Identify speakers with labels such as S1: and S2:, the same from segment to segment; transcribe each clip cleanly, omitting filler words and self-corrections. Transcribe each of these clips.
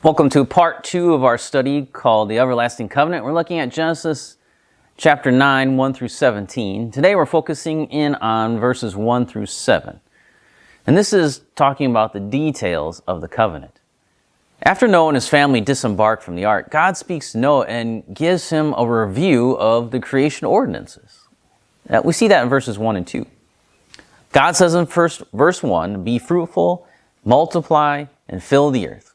S1: Welcome to part 2 of our study called The Everlasting Covenant. We're looking at Genesis chapter 9, 1 through 17. Today we're focusing in on verses 1 through 7. And this is talking about the details of the covenant. After Noah and his family disembarked from the ark, God speaks to Noah and gives him a review of the creation ordinances. We see that in verses 1 and 2. God says in verse 1, "Be fruitful, multiply, and fill the earth."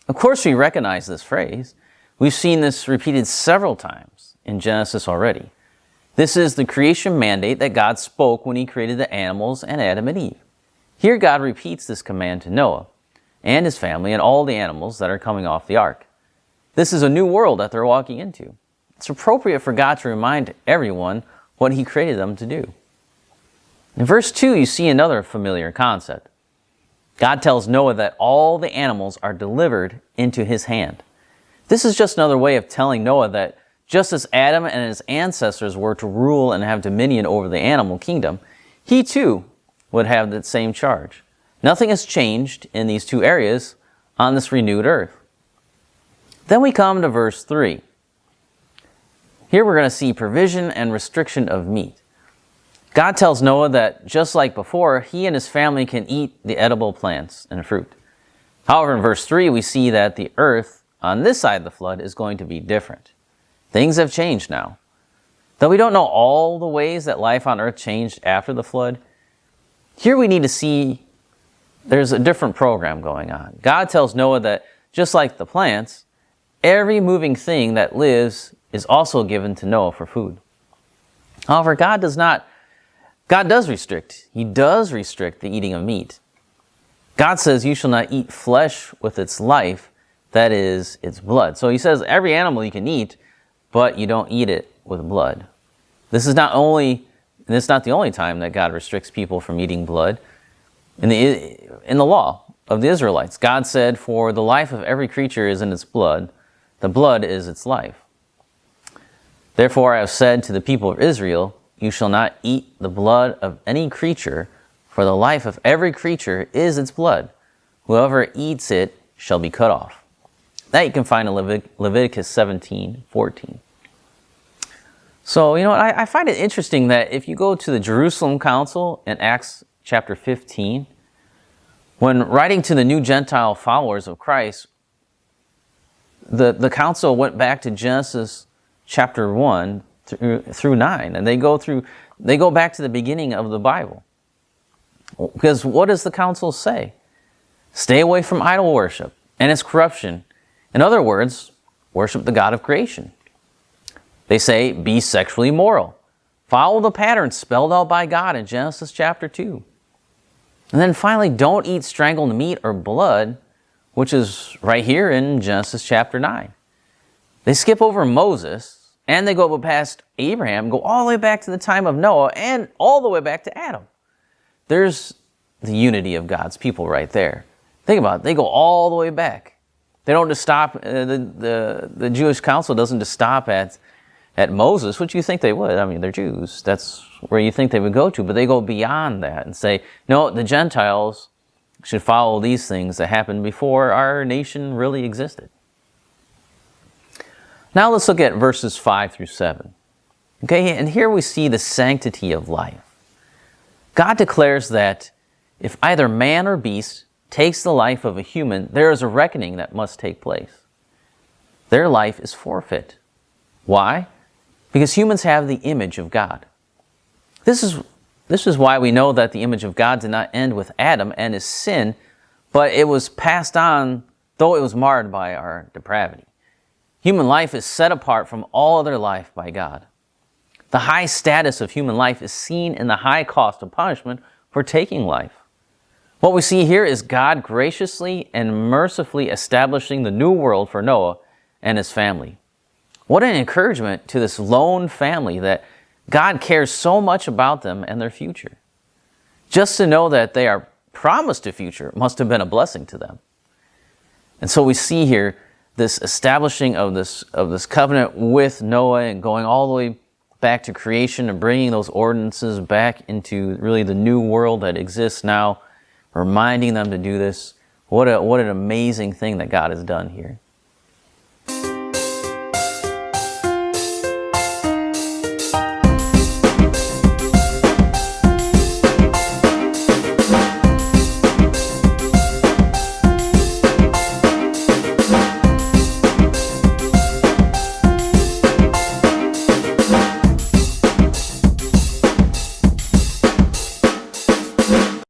S1: Of course, we recognize this phrase. We've seen this repeated several times in Genesis already. This is the creation mandate that God spoke when He created the animals and Adam and Eve. Here, God repeats this command to Noah and his family and all the animals that are coming off the ark. This is a new world that they're walking into. It's appropriate for God to remind everyone what He created them to do. In verse 2, you see another familiar concept. God tells Noah that all the animals are delivered into his hand. This is just another way of telling Noah that just as Adam and his ancestors were to rule and have dominion over the animal kingdom, he too would have that same charge. Nothing has changed in these two areas on this renewed earth. Then we come to verse 3. Here we're going to see provision and restriction of meat. God tells Noah that just like before, he and his family can eat the edible plants and fruit. However, in verse 3, we see that the earth on this side of the flood is going to be different. Things have changed now. Though we don't know all the ways that life on earth changed after the flood, here we need to see there's a different program going on. God tells Noah that just like the plants, every moving thing that lives is also given to Noah for food. However, God does restrict. He does restrict the eating of meat. God says, "You shall not eat flesh with its life, that is, its blood." So He says every animal you can eat, but you don't eat it with blood. This is not the only time that God restricts people from eating blood. In the law of the Israelites, God said, "For the life of every creature is in its blood. The blood is its life. Therefore I have said to the people of Israel, you shall not eat the blood of any creature, for the life of every creature is its blood. Whoever eats it shall be cut off." That you can find in Leviticus 17:14. So, I find it interesting that if you go to the Jerusalem Council in Acts chapter 15, when writing to the new Gentile followers of Christ, the council went back to Genesis chapter 1 through 9, and they go back to the beginning of the Bible. Because what does the council say? Stay away from idol worship and its corruption. In other words, worship the God of creation. They say, be sexually moral. Follow the pattern spelled out by God in Genesis chapter 2. And then finally, don't eat strangled meat or blood, which is right here in Genesis chapter 9. They skip over Moses, and they go past Abraham, go all the way back to the time of Noah, and all the way back to Adam. There's the unity of God's people right there. Think about it. They go all the way back. They don't just stop, the Jewish council doesn't just stop at Moses, which you think they would. I mean, they're Jews. That's where you think they would go to. But they go beyond that and say, no, the Gentiles should follow these things that happened before our nation really existed. Now let's look at verses 5 through 7. Okay, and here we see the sanctity of life. God declares that if either man or beast takes the life of a human, there is a reckoning that must take place. Their life is forfeit. Why? Because humans have the image of God. This is why we know that the image of God did not end with Adam and his sin, but it was passed on, though it was marred by our depravity. Human life is set apart from all other life by God. The high status of human life is seen in the high cost of punishment for taking life. What we see here is God graciously and mercifully establishing the new world for Noah and his family. What an encouragement to this lone family that God cares so much about them and their future. Just to know that they are promised a future must have been a blessing to them. And so we see here this establishing of this covenant with Noah and going all the way back to creation and bringing those ordinances back into really the new world that exists now, reminding them to do this. What an amazing thing that God has done here.